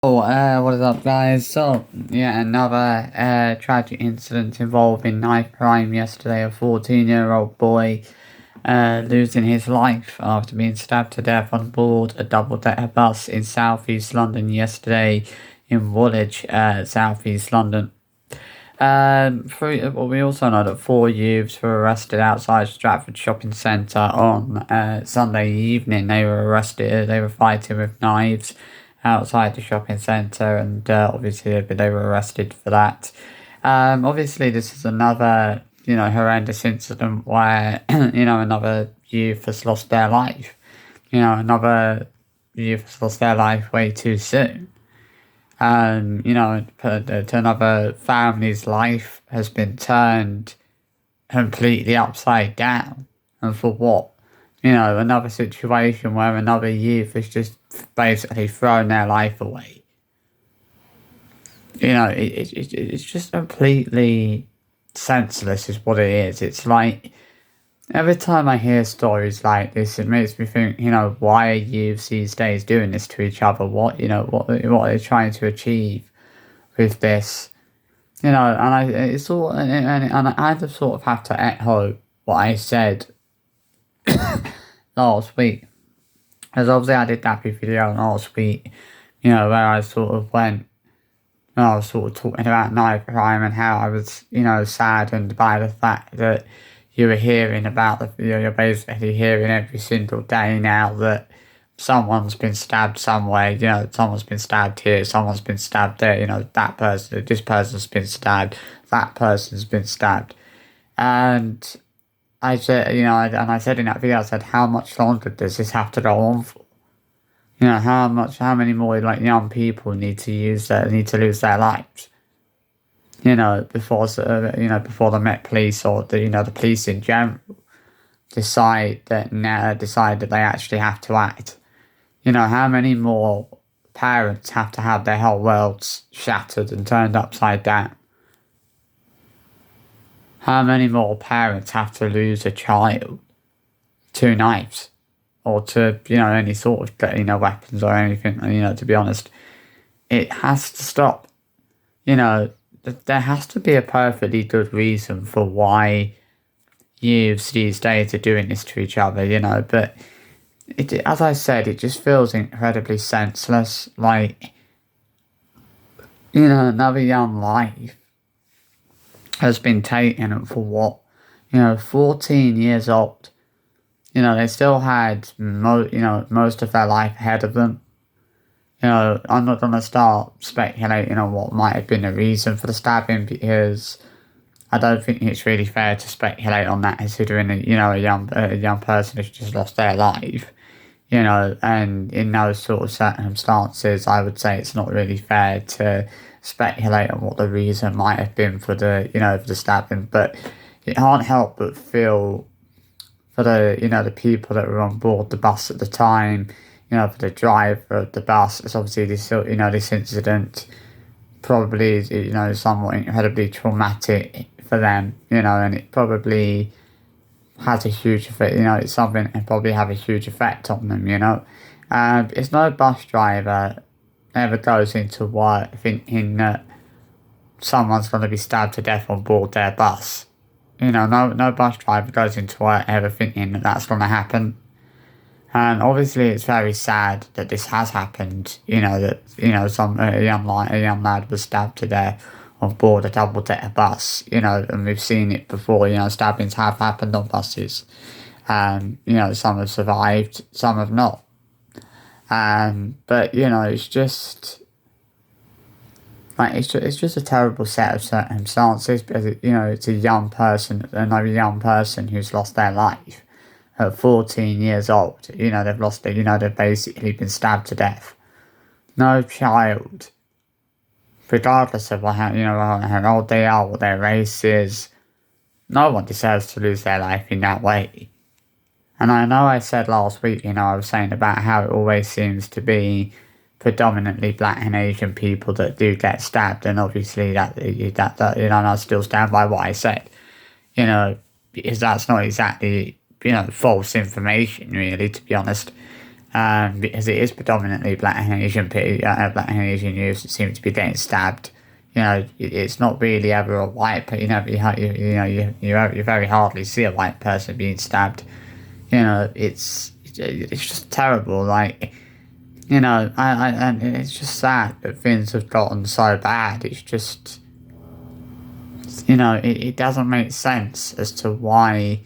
What is up, guys? So, yeah, another tragic incident involving knife crime yesterday. A 14-year-old boy losing his life after being stabbed to death on board a double-decker bus in southeast London yesterday in Woolwich, southeast London. We also know that four youths were arrested outside Stratford Shopping Centre on Sunday evening. They were arrested. They were fighting with knives outside the shopping centre, and obviously they were arrested for that. Obviously, this is another horrendous incident where another youth has lost their life. Another youth has lost their life way too soon. To another family's life has been turned completely upside down. And for what? Another situation where another youth has just basically thrown their life away. It's just completely senseless is what it is. It's like, every time I hear stories like this, it makes me think, why are youths these days doing this to each other? What are they trying to achieve with this? And I just sort of have to echo what I said last week. Because obviously I did that video last week, where I sort of went, I was sort of talking about knife crime and how I was, saddened by the fact that you were hearing about you're basically hearing every single day now that someone's been stabbed somewhere, someone's been stabbed here, someone's been stabbed there, this person's been stabbed, that person's been stabbed. And I said, I said in that video, I said, how much longer does this have to go on for? How many more young people need to lose their lives? Before the Met Police or the police in general decide that they actually have to act. How many more parents have to have their whole worlds shattered and turned upside down? How many more parents have to lose a child to knives or to any sort of weapons or anything? To be honest, it has to stop. There has to be a perfectly good reason for why youths these days are doing this to each other, but as I said, it just feels incredibly senseless. Like, another young life has been taken for what? 14 years old. They still had most of their life ahead of them. I'm not going to start speculating on what might have been the reason for the stabbing, because I don't think it's really fair to speculate on that, considering a young person has just lost their life. And in those sort of circumstances, I would say it's not really fair to speculate on what the reason might have been for the stabbing. But it can't help but feel for the people that were on board the bus at the time. For the driver of the bus. It's obviously this incident probably is, somewhat incredibly traumatic for them, and it probably has a huge effect, it's something that probably have a huge effect on them, It's no bus driver ever goes into work thinking that someone's going to be stabbed to death on board their bus. No bus driver goes into work ever thinking that that's going to happen. And obviously, it's very sad that this has happened. A young lad was stabbed to death on board a double-decker bus. And we've seen it before. Stabbings have happened on buses. Some have survived, some have not. But it's just it's just a terrible set of circumstances, because it's a young person, another young person who's lost their life. At 14 years old, they've basically been stabbed to death. No child, regardless of how old they are, what their race is, no one deserves to lose their life in that way. And I know I said last week, I was saying about how it always seems to be predominantly black and Asian people that do get stabbed, and obviously that and I still stand by what I said, because that's not exactly false information, really, to be honest. because it is predominantly black and Asian youth that seem to be getting stabbed. It's not really ever a white, but you very hardly see a white person being stabbed. It's just terrible. Like, and it's just sad that things have gotten so bad. It's just, it doesn't make sense as to why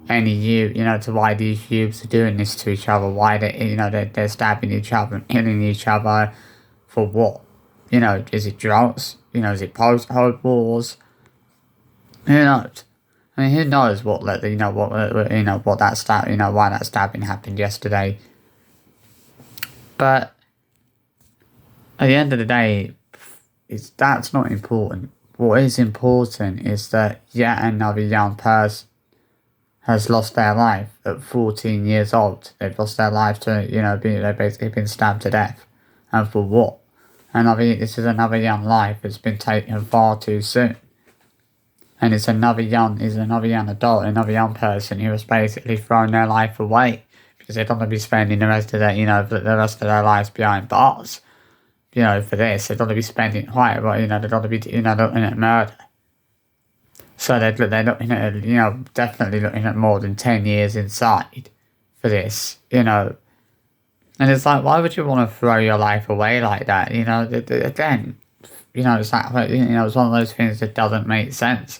to why these youths are doing this to each other. Why they're stabbing each other and killing each other for what? Is it drugs? Is it post-Cold Wars? Who knows? I mean, who knows what why that stabbing happened yesterday. But at the end of the day, that's not important. What is important is that yet another young person has lost their life at 14 years old. They've lost their life to, they've basically been stabbed to death. And for what? This is another young life that's been taken far too soon. And it's another young adult, another young person who has basically thrown their life away because they're going to be spending the rest of their lives behind bars. For this, they're going to be spending they're going to be, looking at murder. So they're looking at, definitely looking at more than 10 years inside for this, And it's like, why would you want to throw your life away like that? Again, it's like, it's one of those things that doesn't make sense.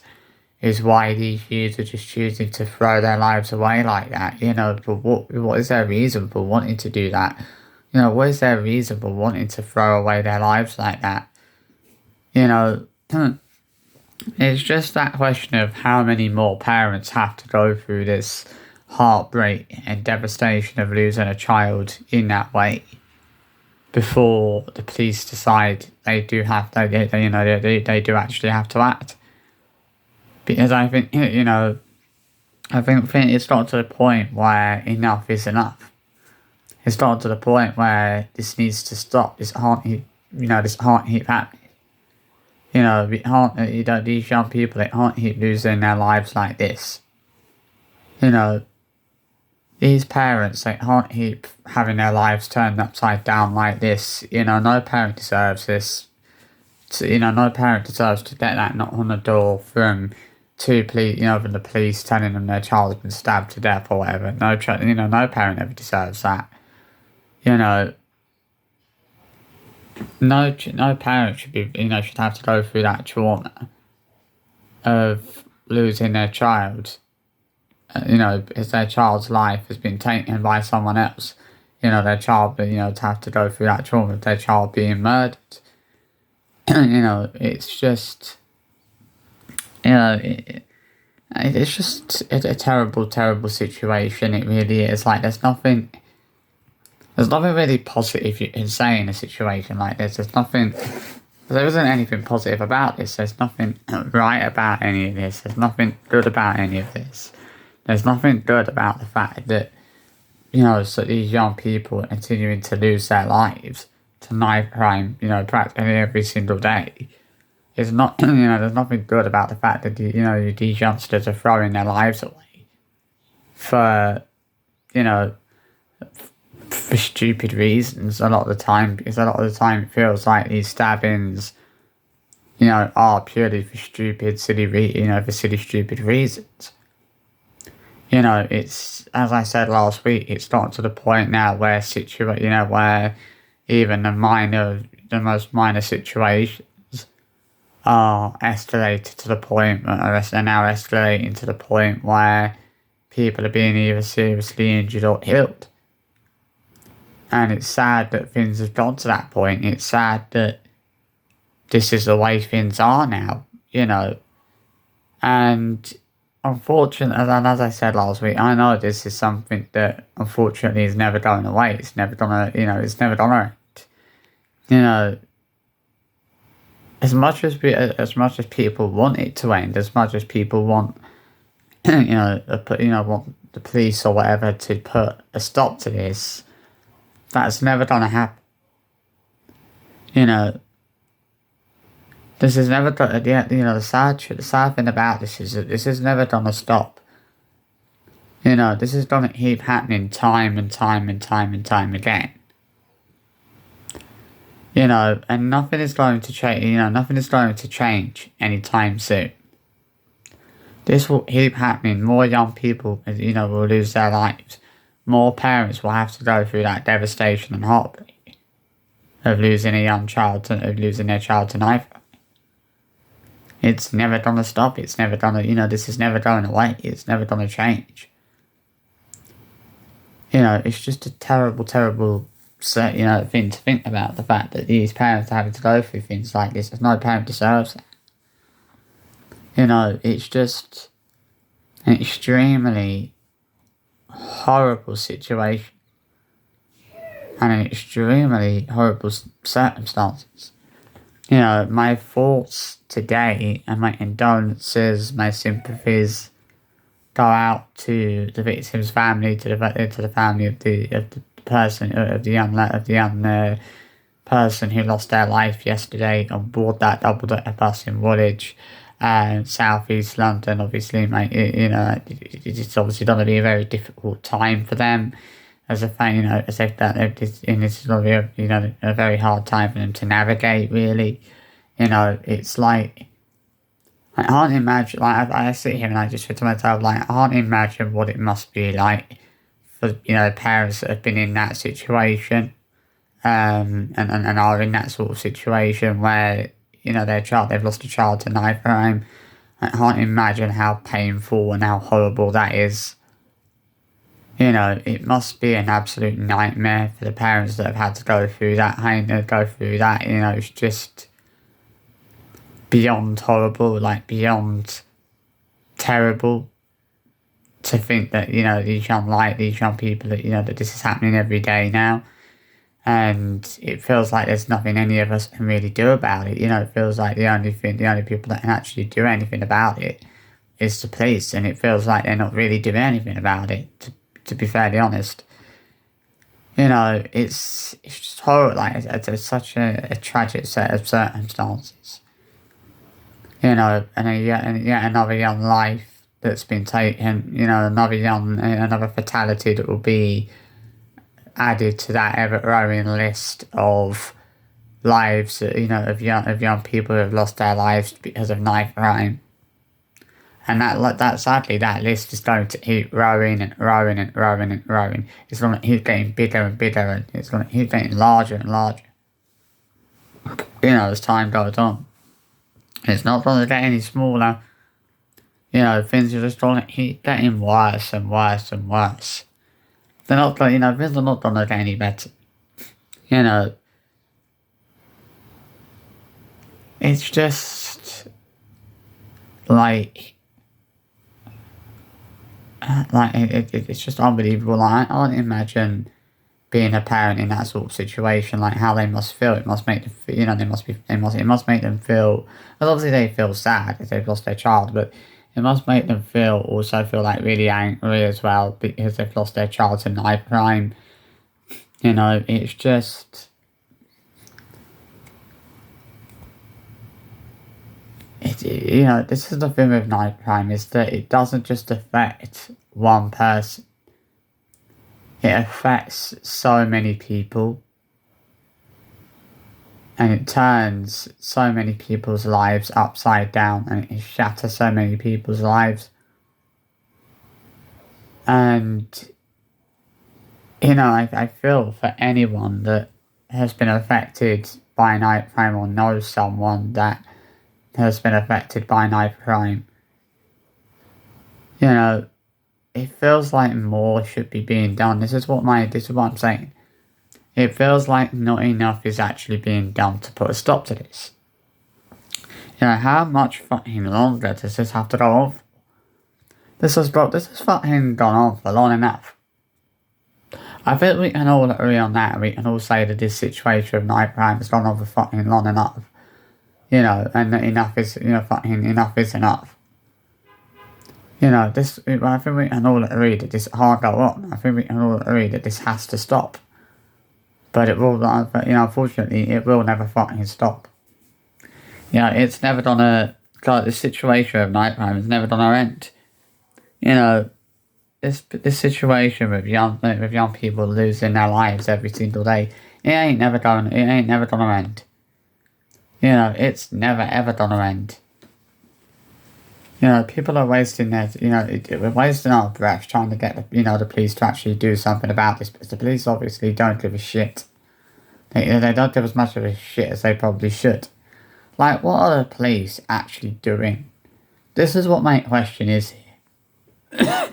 Is why these youths are just choosing to throw their lives away like that. But what is their reason for wanting to do that? What is their reason for wanting to throw away their lives like that? It's just that question of how many more parents have to go through this heartbreak and devastation of losing a child in that way before the police decide they do actually have to act. Because I think it's got to the point where enough is enough. It's got to the point where this needs to stop. This can't keep happening. These young people, they can't keep losing their lives like this. These parents, they can't keep having their lives turned upside down like this. No parent deserves this. No parent deserves to get that knock on the door from from the police telling them their child's been stabbed to death or whatever. No parent ever deserves that. No parent should be, should have to go through that trauma of losing their child. Because their child's life has been taken by someone else. Their child, to have to go through that trauma of their child being murdered. It's just, it's just a terrible, terrible situation. It really is. Like, there's nothing really positive you can say in a situation like this. There isn't anything positive about this. There's nothing right about any of this. There's nothing good about any of this. There's nothing good about the fact that, so these young people are continuing to lose their lives to knife crime, practically every single day. It's not, there's nothing good about the fact that, these youngsters are throwing their lives away for stupid reasons a lot of the time, because a lot of the time it feels like these stabbings, are purely for silly, stupid reasons. It's, as I said last week, it's gotten to the point now where where even the most minor situations are escalated to the point, are now escalating to the point where people are being either seriously injured or killed. And it's sad that things have gone to that point. It's sad that this is the way things are now, And unfortunately, and as I said last week, I know this is something that unfortunately is never going away. It's never gonna, it's never gonna end. As much as people want it to end, as much as people want, want the police or whatever to put a stop to this, that's never gonna happen. This is never gonna. The sad thing about this is that this is never gonna stop. You know, this is going to keep happening time and time and time and time again. You know, and nothing is going to change. You know, nothing is going to change anytime soon. This will keep happening. More young people, you know, will lose their lives. More parents will have to go through that devastation and heartbreak of losing a young child, of losing their child to knife. It's never gonna stop. It's never gonna, you know, this is never going away. It's never gonna change. You know, it's just a terrible, terrible, you know, thing to think about. The fact that these parents are having to go through things like this. No parent deserves that. You know, it's just an extremely horrible situation and an extremely horrible circumstances. You know, my thoughts today and my condolences, my sympathies go out to the victim's family, to the family of the person, of the young person who lost their life yesterday on board that double-decker bus in Woolwich, South East London. Obviously, mate, you know, it's obviously going to be a very difficult time for them. As a fan, you know, as if that in this is going to be a very hard time for them to navigate. Really, you know, it's like I can't imagine. Like I sit here and I just think to myself, like I can't imagine what it must be like for parents that have been in that situation, and are in that sort of situation where they've lost a child to knife crime. I can't imagine how painful and how horrible that is. You know, it must be an absolute nightmare for the parents that have had to go through that. You know, it's just beyond horrible, like beyond terrible to think that, these young people that this is happening every day now. And it feels like there's nothing any of us can really do about it. You know, it feels like the only people that can actually do anything about it is the police. And it feels like they're not really doing anything about it, to be fairly honest. You know, it's just horrible. Like, it's such a tragic set of circumstances. You know, and yet another young life that's been taken. You know, another fatality that will be added to that ever-growing list of lives, of young people who have lost their lives because of knife crime. And that sadly, that list is going to keep growing and growing and growing and growing. It's going to keep getting bigger and bigger, and it's going to keep getting larger and larger. As time goes on, it's not going to get any smaller. Things are just going to keep getting worse and worse and worse. They're not going, things are not going to get any better. It's just it's just unbelievable. Like, I can't imagine being a parent in that sort of situation. Like, how they must feel. It must make them feel, it must make them feel. Well, obviously they feel sad if they've lost their child, but it must make them also feel like really angry as well because they've lost their child to knife crime. It's just. This is the thing with knife crime, is that it doesn't just affect one person. It affects so many people. And it turns so many people's lives upside down, and it shatters so many people's lives. And, I feel for anyone that has been affected by knife crime or knows someone that has been affected by knife crime. It feels like more should be being done. This is what I'm saying. It feels like not enough is actually being done to put a stop to this. How much fucking longer does this have to go on for? This has fucking gone on for long enough. I think we can all agree on that. We can all say that this situation of knife crime has gone on for fucking long enough. And that enough is, enough is enough. I think we can all agree that this can't go on. I think we can all agree that this has to stop. But it will, unfortunately, it will never fucking stop. It's never gonna, God, this situation of knife crime is never gonna end. this situation with young people losing their lives every single day, it ain't never gonna end. You know, it's never ever gonna end. You know, people are wasting we're wasting our breath trying to get the police to actually do something about this, because the police obviously don't give a shit. They don't give as much of a shit as they probably should. Like, what are the police actually doing? This is what my question is here.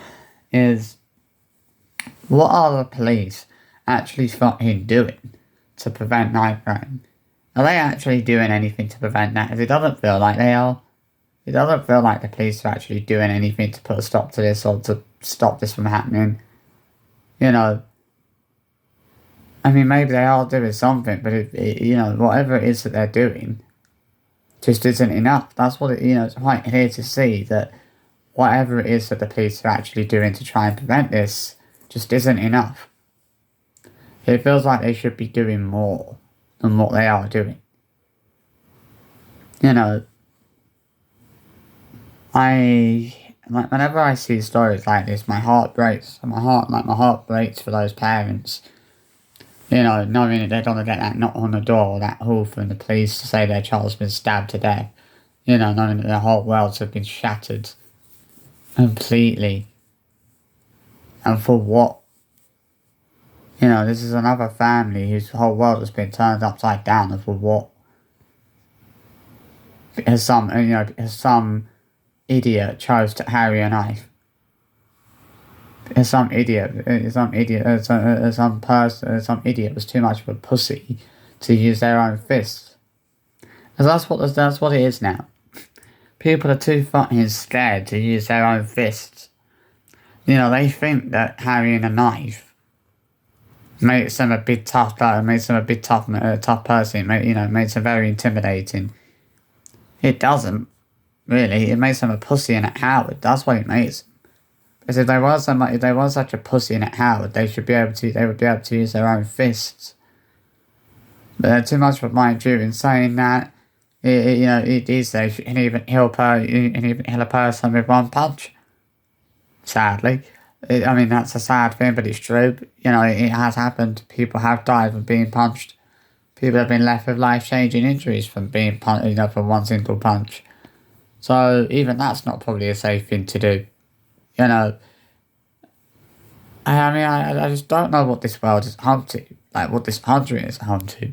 Is, what are the police actually fucking doing to prevent knife crime? Are they actually doing anything to prevent that? Because it doesn't feel like they are. It doesn't feel like the police are actually doing anything to put a stop to this or to stop this from happening. You know, I mean, maybe they are doing something, but whatever it is that they're doing just isn't enough. That's what it's quite clear to see that whatever it is that the police are actually doing to try and prevent this just isn't enough. It feels like they should be doing more than what they are doing. You know, whenever I see stories like this, my heart breaks. My heart breaks for those parents. You know, knowing that they're gonna get that knock on the door, or that call from the police to say their child's been stabbed to death. You know, knowing that their whole worlds have been shattered completely. And for what? You know, this is another family whose whole world has been turned upside down, and for what? Because some idiot chose to carry a knife. Some idiot was too much of a pussy to use their own fists. Because that's what it is now. People are too fucking scared to use their own fists. You know, they think that carrying a knife makes them a big tough person, makes them very intimidating. It doesn't, really. It makes them a pussy and a coward. That's what it makes them. Because if they were such a pussy and a coward, they would be able to use their own fists. But they're too much of a mind you in saying that. These days you can even kill a person with one punch. Sadly, that's a sad thing, but it's true. You know, it has happened. People have died from being punched. People have been left with life-changing injuries from being punched. From one single punch. So even that's not probably a safe thing to do. You know, I just don't know what this world is home to. Like, what this country is home to.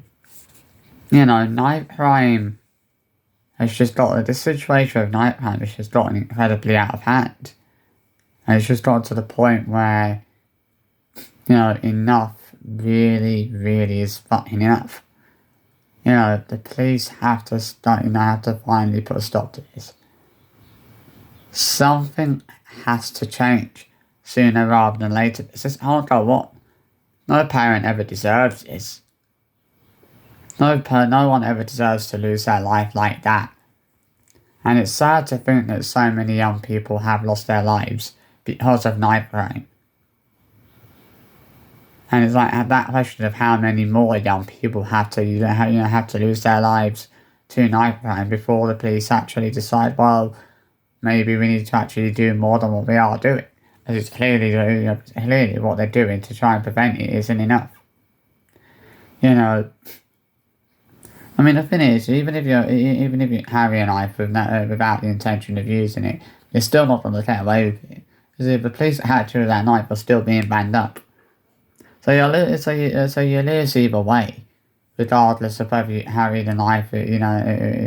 You know, knife crime has just got, this situation of knife crime has just gotten incredibly out of hand. And it's just gotten to the point where, you know, enough really, really is fucking enough. You know, the police have to finally put a stop to this. Something has to change sooner rather than later. This can't go on. No parent ever deserves this. No one ever deserves to lose their life like that. And it's sad to think that so many young people have lost their lives because of knife crime. And it's like that question of how many more young people have to lose their lives to knife crime before the police actually decide, well, maybe we need to actually do more than what we are doing. As it's clearly what they're doing to try and prevent it isn't enough. You know, I mean, the thing is, even if you carry a knife without the intention of using it, you're still not going to get away with it. Because if the police catch you with that knife, you're still being banged up. So you lose either way, regardless of whether you carry the knife. You know,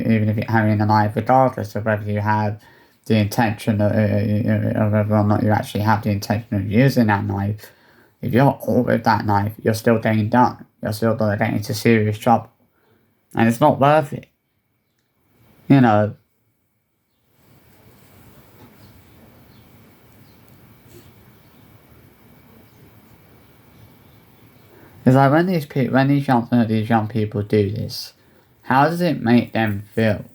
even if you're carrying the knife, regardless of whether you have the intention of whether or not you actually have the intention of using that knife. If you're caught with that knife, you're still getting done. You're still going to get into serious trouble. And it's not worth it. You know. It's like when these young people do this, how does it make them feel?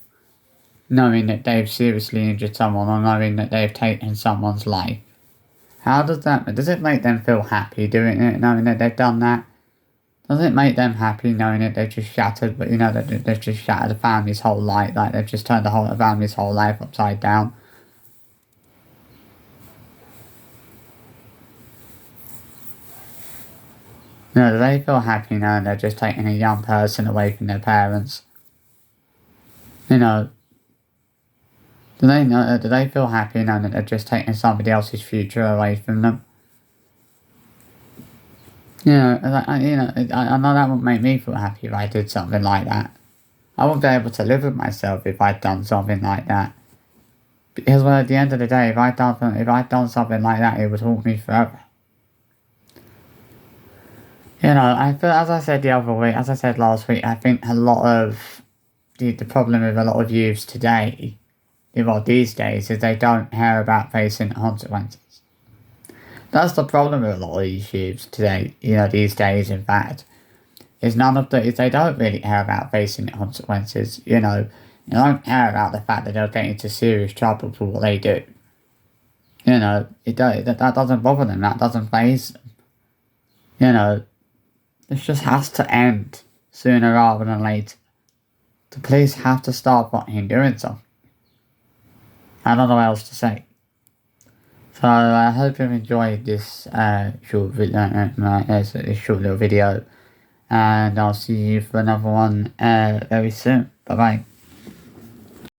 Knowing that they've seriously injured someone, or knowing that they've taken someone's life. How does it make them feel happy doing it, knowing that they've done that? Does it make them happy knowing that they've just shattered, that they've just shattered a family's whole life, like they've just turned a family's whole life upside down? You know, do they feel happy knowing they're just taking a young person away from their parents? You know, do they feel happy knowing that they're just taking somebody else's future away from them? I know that would make me feel happy if I did something like that. I wouldn't be able to live with myself if I'd done something like that. Because well, at the end of the day, if I'd done something like that, it would haunt me forever. You know, I feel, as I said last week, I think a lot of the problem with a lot of youths today, well, these days, is they don't care about facing consequences. That's the problem with a lot of these youths today, these days, in fact, is they don't really care about facing consequences, They don't care about the fact that they'll get into serious trouble for what they do. That doesn't bother them, that doesn't faze them. This just has to end sooner rather than later. The police have to start fucking doing something. I don't know what else to say. So I hope you've enjoyed this short little video, and I'll see you for another one very soon. Bye bye.